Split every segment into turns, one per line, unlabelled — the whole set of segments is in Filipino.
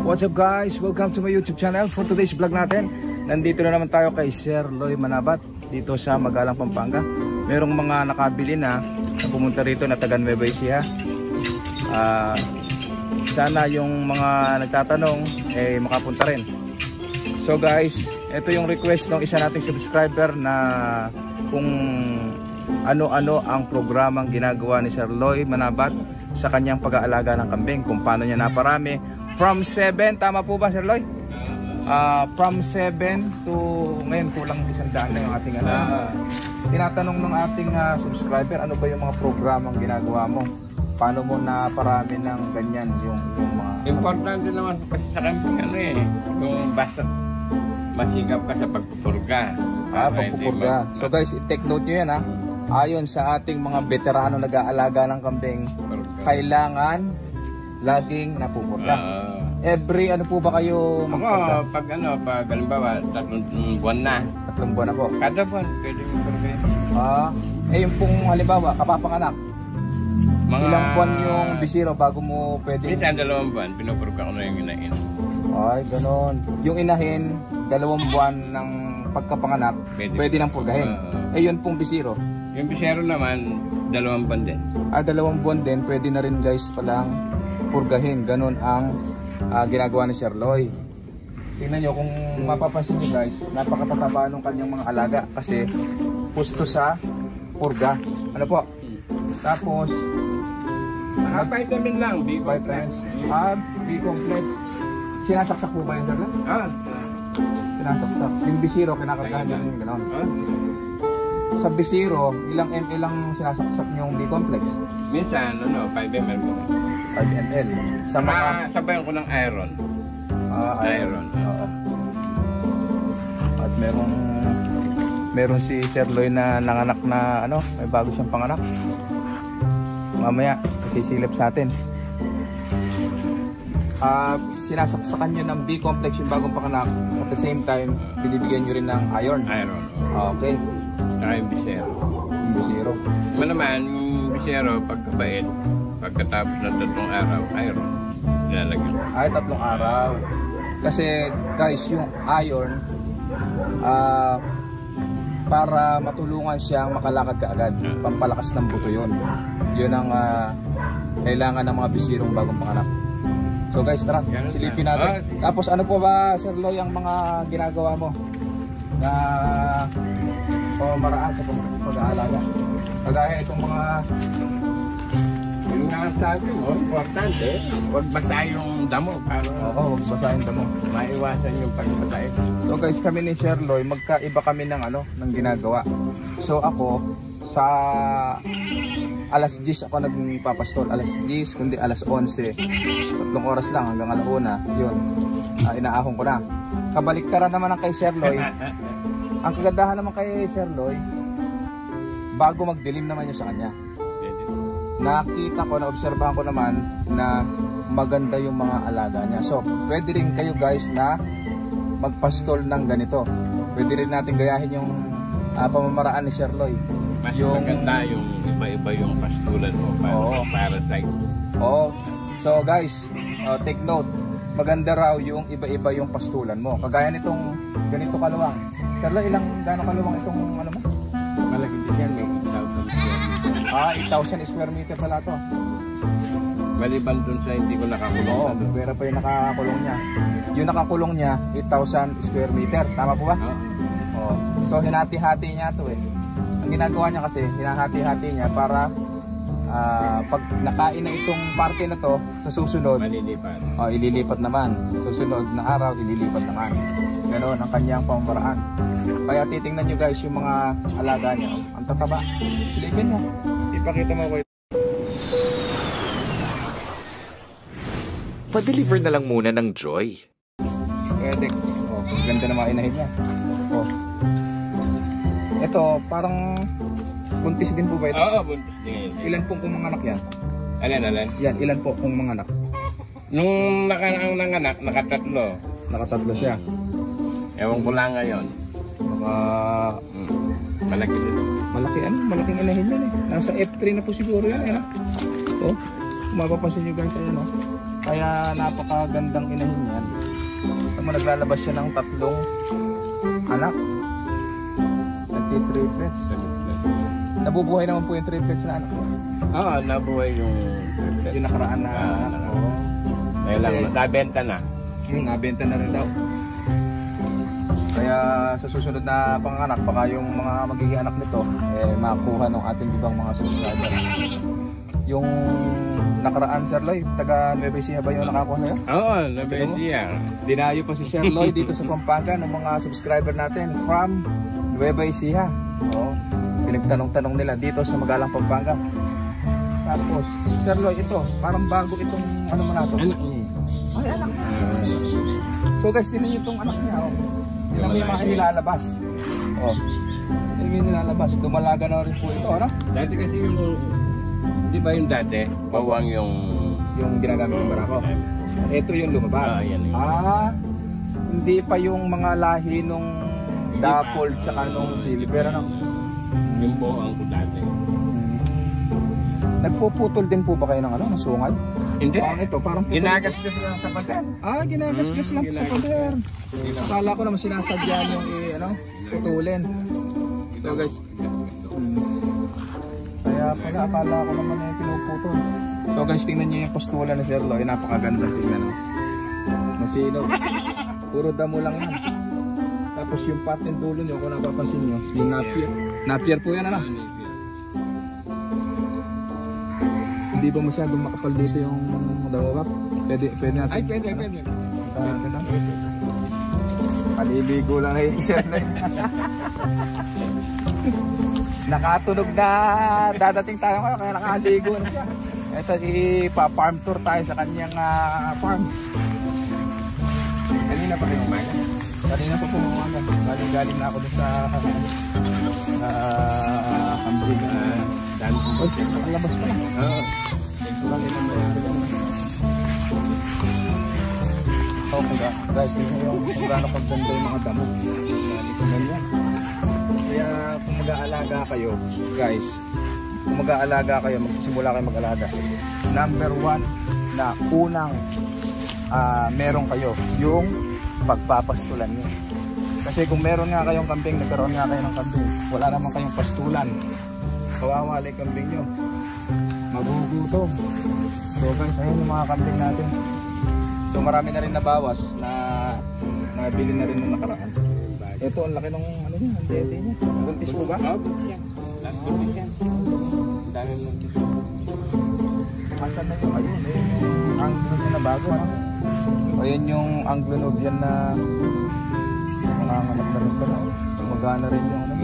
What's up guys? Welcome to my YouTube channel. For today's vlog natin, nandito na naman tayo kay Sir Loy Manabat dito sa Magalang, Pampanga. Merong mga nakabili na pumunta rito na taga Nueva Ecija. Sana yung mga nagtatanong makapunta rin. So guys, ito yung request ng isa nating subscriber na kung ano-ano ang programang ginagawa ni Sir Loy Manabat sa kanyang pag-aalaga ng kambing, kung paano niya naparami from 7, tama po ba Sir Loy? From 7 to ngayon kulang 100 na yung ating tinatanong ng ating subscriber, ano ba yung mga programang ginagawa mo, paano mo naparami ng ganyan yung mga
importante naman kasi sa kambing yung basta masigap ka sa pagpupurga.
Pagpupurga. So guys, i-take note nyo yan ayon sa ating mga veterano nag-aalaga ng kambing, kailangan laging napupurga. Every ano po ba kayo magpurga?
Pag halimbawa 3 buwan na.
3 buwan na po.
Kada buwan pwede mong purga.
Yung pong halimbawa kapapanganak, ilang buwan yung bisiro bago mo pwede?
Minsan 2 buwan, pinupurga ko na yung inahin.
Ay, ganon. Yung inahin, 2 buwan ng pagkapanganak, pwede nang purgahin. Yun pong bisiro.
Yung bisero naman, 2 buwan din.
2 buwan din, pwede na rin guys palang purgahin. Ganon ang ginagawa ni Sir Loy. Tingnan nyo, kung mapapansin nyo guys, napakatataba ng kanyang mga alaga kasi pusto sa purga. Ano po? Tapos,
vitamin lang,
B-complex. B-complex. Sinasaksak po ba yun, Sir Loy? Sinasaksak. Yung bisiro, kinakargahan nyo rin ganon. Sa bisiro, ilang ml lang sinasaksak yung B-complex?
Minsan, 5 ml mo.
5 ml. Sa mga...
sabayan ko ng iron. Iron.
Oo. At meron si Sir Loy na nanganak na may bago siyang panganak. Mamaya, sisilip sa atin. Sinasaksakan nyo ng B-complex yung bagong panganak. At the same time, binibigyan nyo rin ng iron.
Iron.
Okay.
Saka yung bisero.
Yung bisero.
Ito naman, yung bisero, pagkabait, pagkatapos ng 3 araw, iron. Nilalagyan.
3 araw. Kasi guys, yung iron, para matulungan siyang makalakad kaagad. Pampalakas ng buto yun. Yun ang kailangan ng mga bisirong bagong panganak. So guys, tara, silipin natin. Tapos ano po ba, Sir Loy, ang mga ginagawa mo na pamamaraan sa pag-aalaga? Kagaya itong mga
yung nasabi mo, importante, huwag basa yung damo.
Oo, huwag basa yung damo.
Maiwasan yung pagbasa.
So guys, kami ni Sir Loy, magkaiba kami ng ng ginagawa. So ako, sa alas 10 ako nagpapastol, alas 10, kundi alas 11, 3 oras lang hanggang alauna, yun, inaahon ko na. Kabaliktaran naman ang kay Sir Loy. Ang kagandahan naman kay Sir Loy, bago magdilim naman yun sa kanya. Nakita ko, naobserbahan ko naman na maganda yung mga alaga niya. So, pwede rin kayo guys na magpastol ng ganito. Pwede rin natin gayahin yung pamamaraan ni Sir Loy.
Mas maganda yung iba-iba yung pastulan mo para parasite.
So guys, take note. Maganda raw yung iba-iba yung pastulan mo. Kagaya nitong ganito kaluwang. Sir Loy, gaano kaluwang itong mo?
Malaki din yan, may
8,000 square meter pala to.
Maliban dun sa hindi ko nakakulong.
Pero pa yung nakakulong niya. Yung nakakulong niya, 8,000 square meter. Tama po ba? So hinati-hati niya to Ang ginagawa niya kasi, hinahati-hati niya para pag nakain na itong parte na to, sa susunod, ililipat naman. Susunod na araw, ililipat naman. Ganoon ang kanyang pamamaraan. Kaya titingnan nyo guys yung mga alaga niya. Ang tataba. Silipin mo. Ipakita mo ko.
Pa-deliver na lang muna ng Joy.
Pwede. Ganda na mga inahin niya. Ito, parang buntis din po ba ito?
Oo, buntis din.
Ilan pong kumanganak yan?
Alin?
Yan, ilan po kung manganak?
Nung nanganak, nakatatlo.
Nakatatlo siya.
Ewan ko lang ngayon. Malaki din.
Malaking inahin yan Nasa F3 na po siguro yan Kung mapapansin nyo guys, Kaya napakagandang inahin yan. Ito mo, naglalabas siya ng 3 anak. Nagti-triplets. Nabubuhay naman po yung triplets na anak.
Oo, nabuhay yung triplets.
Yung nakaraan na anak.
Kaya lang, nabenta na.
Nabenta na rin daw. Kaya sa susunod na panganak, baka yung mga magiging anak nito makuha ng ating ibang mga subscriber. Yung nakaraan, Sir Loy, taga Nueva Ecija ba yung nakakuha sa'yo?
Oo, Nueva Ecija.
Dinayo pa si Sir Loy dito sa Pampanga ng mga subscriber natin from Nueva Ecija. Pinagtanong-tanong nila dito sa Magalang, Pampanga. Tapos, Sir Loy, ito, parang bago itong ano mo na ito.
Anak niya.
Ay, anak niya. So guys, tinan niyo itong anak niya. Tinan mo yung mga nilalabas. Tinan yung nilalabas. Dumalaga na rin po ito, ano?
Dati kasi yung, di ba yung dati, bawang yung
ginagamit ng barako. Ito yung lumabas.
Yan.
Hindi pa yung mga lahi nung Dappled sa kanong silver, ano?
Yung bawang ko dati.
Nagpuputol din po ba kayo ng ano, ng sungay?
Hindi.
Ito, parang
Ginagasgas lang sa pader.
Ginagasgas lang sa pader. Akala ko naman sinasadya yung putulin. Ito guys. Kaya pala akala ko naman yung pinuputol. So guys, tingnan niyo yung postula ni Sir Loy. Napakaganda tingnan. Masinaw. Puro damo lang yan. Tapos yung patin dulo nyo, kung napapansin nyo, yung napier. Napier po yan, ano? Hindi ba masyadong makapal dito yung dawabak? Pwede natin.
Ay, pwede.
Paliligo lang ay Sir Loy. Nakatunog na dadating tayo ngayon, kaya nakaligo na siya. Ito, ipa-farm tour tayo sa kanyang farm. Kanina pa kayo umaga? Kanina pa po umaga. Galing na ako dun sa kambing. Dami po. Nakalabas pa lang. Walang ilang mayari. Guys, tingnan nyo kung gaano kaganda yung mga damo. Tingnan nyo. Kaya kung mag-aalaga kayo, guys, kung mag-aalaga kayo, magsisimula kayo mag-alaga. Number 1 na unang meron kayo, yung pagpapastulan nyo. Kasi kung meron nga kayong kambing, nagkaroon nga kayo ng kambing, wala naman kayong pastulan, kawawa yung kambing nyo, magugutom. So guys, ayun yung mga kambing natin. So marami na rin nabawas na nabili na rin nung nakaraan. Ito, ang laki ng ano niya, ang dete niya. Buntis po ba? Oo, buntis yan. Buntis yan. Ang dami buntis. Asan na yung ayun, yung anglo na bago, ano? Ayun yung anglo-nobian na nanganganak na rin pala. Magana rin yung ano,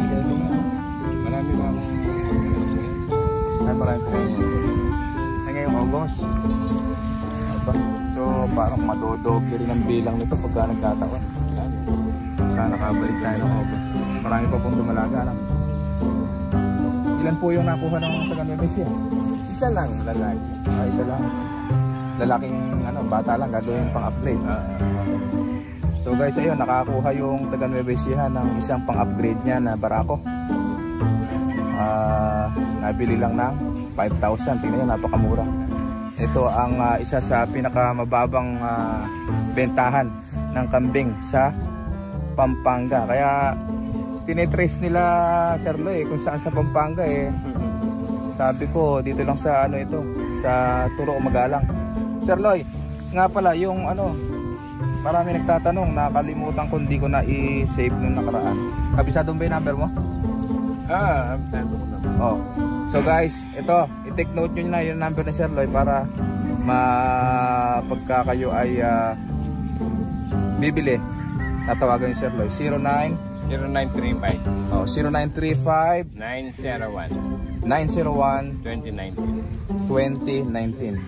marami ba akong ay marami po ngayon. Ay ngayong August. So parang madodoble rin ang bilang nito pagka nagkataon. Sana nakabalik tayo ng August. Marami pa pong dumalaga. Ilan po yung nakuha ng taga Nueva Ecija?
Isa lang, lalaki.
Isa lang. Lalaking bata lang, gagawin pang-upgrade. So guys, ayun, nakakuha yung taga Nueva Ecija ng isang pang-upgrade niya na barako. Nabili lang ng 5,000. Tingnan nyo, napakamura. Ito ang isa sa pinakamababang bentahan ng kambing sa Pampanga. Kaya tinitrace nila, Sir Loy, kung saan sa Pampanga sabi ko dito lang sa ito, sa Turo o Magalang. Sir Loy, nga pala yung marami nagtatanong, nakalimutan ko, hindi ko na i-save nung nakaraan. Kabisado ba yung number mo?
Abisado ko naman.
So guys, ito, i-take note nyo na yung number ni Sir Loy para pagka kayo ay bibili, tatawagan yung Sir Loy.
0935
0935
901
901
2019
2019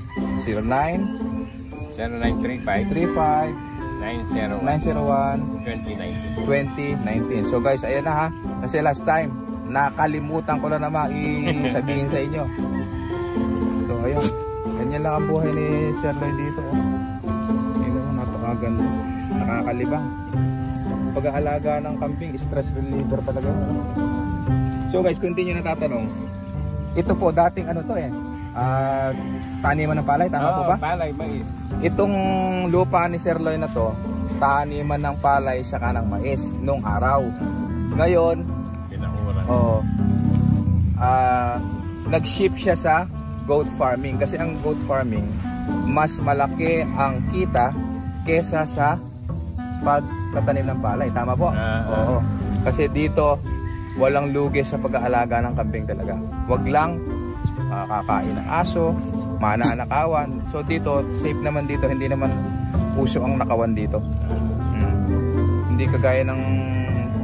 0935
901
2019
2019. So guys, ayan na ha. Kasi last time, nakalimutan ko na naman i-sabihin sa inyo. So ayun, ganyan lang ang buhay ni Sir Loy dito. Ayun, napakaganda. Nakakalibang. Pag-aalaga ng kambing, stress reliever talaga. So guys, kung hindi nyo natatanong, ito po dating taniman ng palay, tama po ba?
Palay, mais.
Itong lupa ni Sir Loy na to, taniman ng palay saka ng mais nung araw. Ngayon, nag-shift siya sa goat farming kasi ang goat farming mas malaki ang kita kesa sa pagtatanim ng palay, tama po? Oo. Kasi dito walang lugi sa pag-aalaga ng kambing talaga. Wag lang kakain ng aso, mananakawan. So dito safe naman dito, hindi naman puso ang nakawan dito. Hindi kagaya ng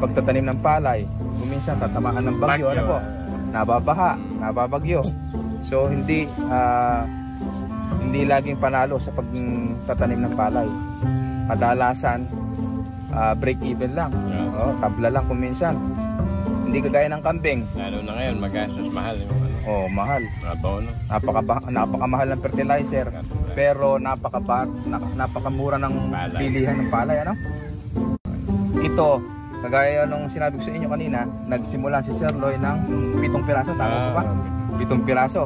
pagtatanim ng palay. Minsan tatamaan ng bagyo, ano po? Nababaha, nababagyo. So hindi laging panalo sa pagtatanim ng palay. Kadalasan break even lang. Tabla lang kung minsan. Hindi kagaya ng kambing.
Lalo na ngayon, magastos, mahal yung ano.
Mahal.
Abono.
Napakamahal ng fertilizer. Pero napakamura ng bilihan ng palay, ano? Ito, kagaya nung sinabi ko sa inyo kanina, nagsimula si Sir Loy ng 7 piraso, tama po ba? 7 piraso.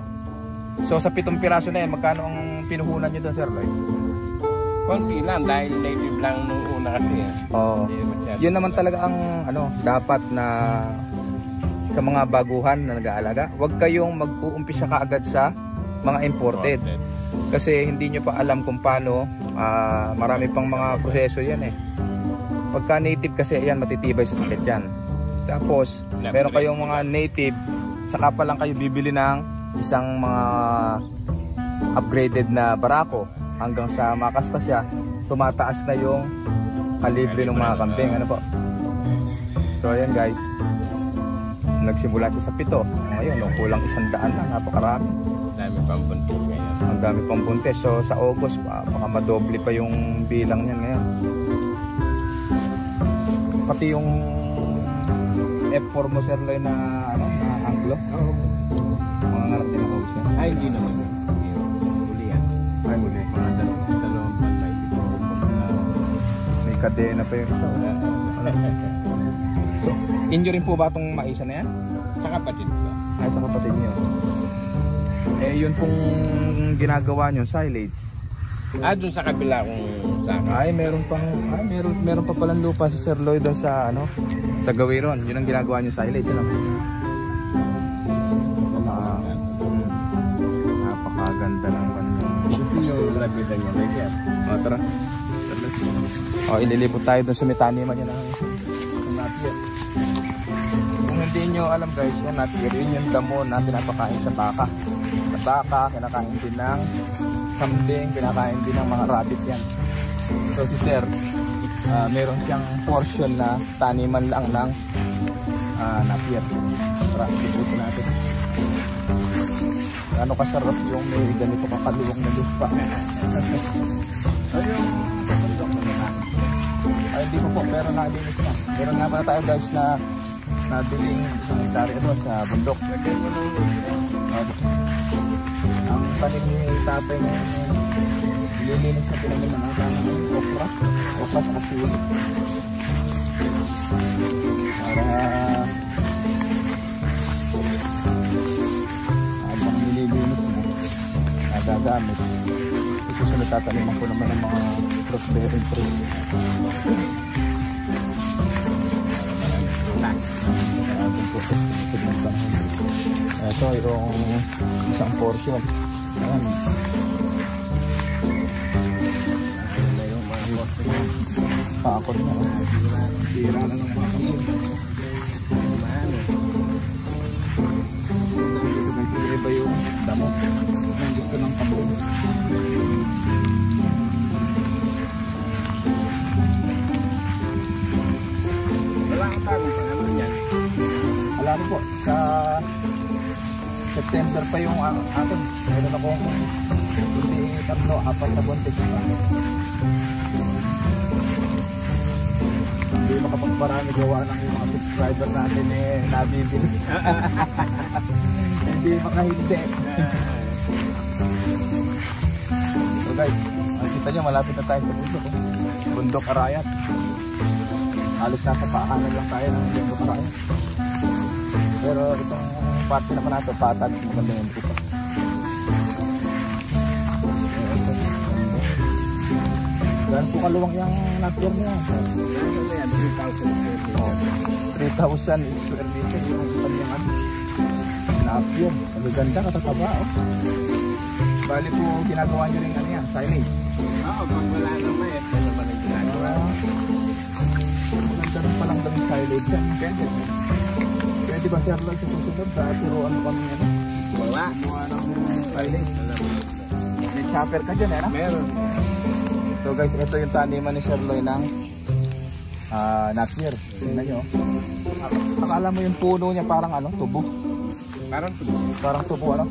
So sa 7 piraso na yan, magkano ang pinuhunan nyo doon, Sir Loy?
Konti lang dahil native lang nung una kasi.
Yun naman talaga ang dapat na sa mga baguhan na nag-aalaga. Huwag kayong mag-uumpisa kaagad sa mga imported. Kasi hindi nyo pa alam kung paano, marami pang mga proseso yan eh. Pagka native kasi yan, matitibay sa sakit yan. Tapos meron kayong mga native, saka pa lang kayo bibili ng isang mga upgraded na barako. Hanggang sa makasta siya, tumataas na yung kalibre ng mga kambing, ano po. So ayan guys, nagsimula siya sa 7. Ngayon kulang 100 na, napakarami.
Dami pang buntis ngayon.
Ang dami pang buntis. So sa August baka madoble pa yung bilang niyan ngayon. Pati yung F4 mo, Sir Loy, na na anglo. Mga ngarap din ang August niya.
Ay, hindi naman yun. Huli yan.
Ay, huli.
Mga dalawang palay.
May kadena pa yung isa. So, inyo rin po ba itong maisa na yan?
Sa kapatid ko.
Ay, sa kapatid nyo. Yun pong ginagawa nyo, silage.
Doon sa kabila kong saka.
Ay, meron pa palang lupa si Sir Loy doon sa sa Gawiron. Yun ang ginagawa nyo, silage, napakaganda ng kanyang.
Yung labitan niya, like yan.
Tara. Ililipot tayo doon sa may taniman niya ng napier. Kung hindi nyo alam guys, yung napier, yun yung damo na pinapakain sa baka. Sa baka, kinakain din ng kambing, kinakain din ng mga rabbit yan. So si Sir, meron siyang portion na taniman lang ng napier. Tara, liputin natin. Ano kasarap yung may ganito kakaluwang na lupa. Ay, hindi po, pero nadinig na. Meron nga pala tayo guys na nadiling isang hektare sa bundok. Ang panig ni tatay ngayon, nililinis na pinaniman ng okra sa kasiwin. Para habang nililinis mo, nagagamit. Susunod tataniman ko naman ng mga fruit-bearing trees. Ito yung isang portion. Ayan. Pakot na. Tira na ng mga kambing. Iba yung damo ng gusto ng kambing.
Wala kang tanong sa naman yan.
Alam po, sa September pa yung atin. Meron akong hindi 3-4 na buntis. Hindi makapagparami gawa ng yung mga subscriber natin nabibili. Hindi makahindi. So guys, nakita nyo malapit na tayo sa bundok. Bundok Arayat. Halos nasa paahanan lang tayo ng bundok Arayat. Pero itong parte naman natin patag maganda yung buka. Gano'n po kaluwang yung napier niya?
Ano yan? 3,000.
Oh, 3,000 square meter yung kanyang napier. Ang ganda, katataba. Oh. Bali po, ginagawa nyo rin ano yan, silage.
Oo, pag wala naman eh. Ano ba nang ginagawa?
Maganda rin palang daming silage yan. Pwede ba Sir Lloyd sa susunod? Turuan mo kami yan.
Wala.
Gumawa ng silage. May chopper ka dyan, eh?
Meron.
So guys, ito yung taniman ni Sir Lloyd ng napier. Tingnan nyo. Akala mo yung puno niya parang ano, tubo.
Parang
Parang tubo, ano?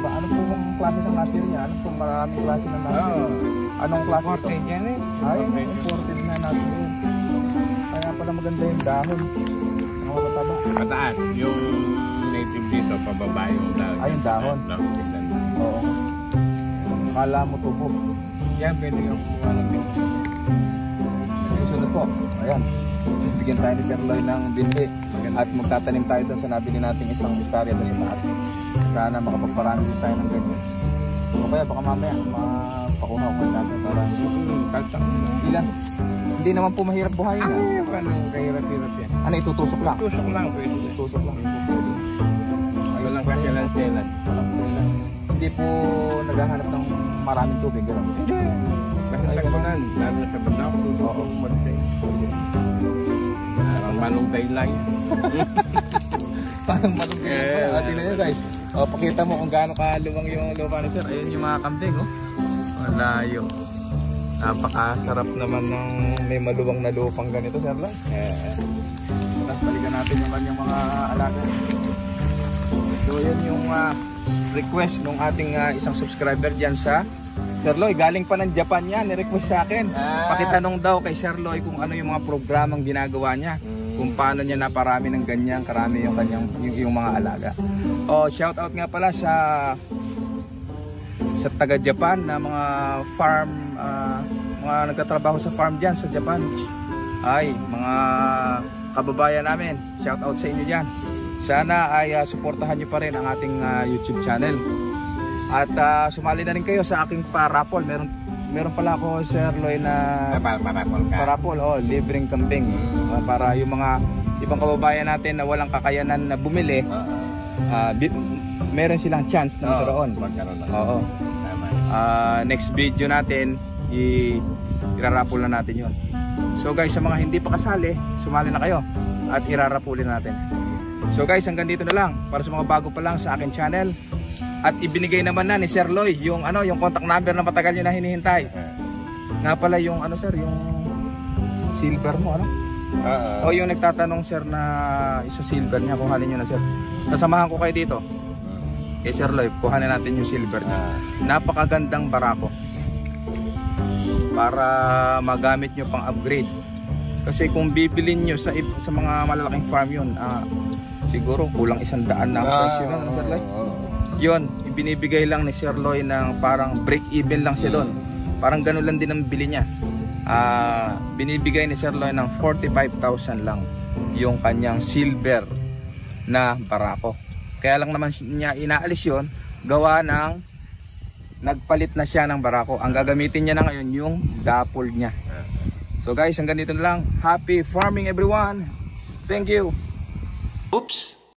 Ano pong klase ng napier niya? Ano pong maraming klase ng napier? Anong klase ito?
Ported yan eh.
Ay, imported na napier. Kaya pala maganda yung dahon. Ang matataba.
Pataas. Yung native dito, pababa yung dahon.
Ay, yung dahon. Oo. Akala mo tubo.
Yan, pwede yung kumuha ng binti.
Susunod po. Ayan. Bigyan tayo ni Sir Lloyd ng binti. At magtatanim tayo doon sa nabili nating isang hektarya doon sa taas. Sana makapagparami din tayo ng ganyan. O kaya baka mamaya mapakuha ko natin para
Kaltak.
ilan. Hindi naman po mahirap buhayin.
Ano yan? Paano kahirap-hirap yan?
Ano, itutusok lang?
Tusok lang pwede.
Itutusok lang.
Walang kasilan-silan.
Hindi po naghahanap ng maraming tubig. Gano'n.
Hindi. Kasi tagulan. Lalo sa bandaw.
Oo.
Magsay. Parang malunggay lang.
Parang malunggay po. Tingnan nyo guys. O, pakita mo kung gaano kaluwang yung lupa ni Sir. Ayun yung mga kambing. Oh. Malayo. Napakasarap naman ng may maluwang na lupang ganito, Sir Lloyd. Tapos balikan natin yung kanyang mga alaga. So yan yung request ng ating isang subscriber dyan sa Sir Lloyd. Galing pa ng Japan yan, ni-request sa akin. Pakitanong daw kay Sir Lloyd kung ano yung mga programang ginagawa niya. Kung paano niya naparami ng ganyan, karami yung kanyang yung mga alaga. Oh, shout out nga pala sa taga Japan na mga farm, mga nagtatrabaho sa farm dyan sa Japan. Ay, mga kababayan namin, shout out sa inyo dyan. Sana ay suportahan nyo pa rin ang ating YouTube channel. At sumali na rin kayo sa aking parapol. Meron pala ako, Sir Lloyd, na parapol, libreng kambing. Para yung mga ibang kababayan natin na walang kakayanan na bumili, meron silang chance na magkaroon. Oo. Next video natin, irarapol na natin yun. So guys, sa mga hindi pa kasali, sumali na kayo at irarapulin natin. So guys, hanggang dito na lang para sa mga bago pa lang sa akin channel. At ibinigay naman na ni Sir Lloyd yung yung contact number na matagal niyo na hinihintay. Nga pala yung sir, yung silver mo o yung nagtatanong sir na isa silver niya, kuhanin niyo na sir. Nasamahan ko kayo dito. Sir Lloyd, kuhanin natin yung silver niya. Napakagandang barako. Para magamit nyo pang upgrade. Kasi kung bibilin nyo sa mga malalaking farm yun, siguro kulang 100 na presyo na, Sir Lloyd. Yun, ibinibigay lang ni Sir Lloyd ng parang break even lang siya doon. Parang ganun lang din ang bili niya. Binibigay ni Sir Lloyd ng 45,000 lang yung kanyang silver na barako. Kaya lang naman niya inaalis yun, gawa ng nagpalit na siya ng barako. Ang gagamitin niya na ngayon yung dapol niya. So guys, hanggang dito na lang. Happy farming everyone. Thank you.
Oops!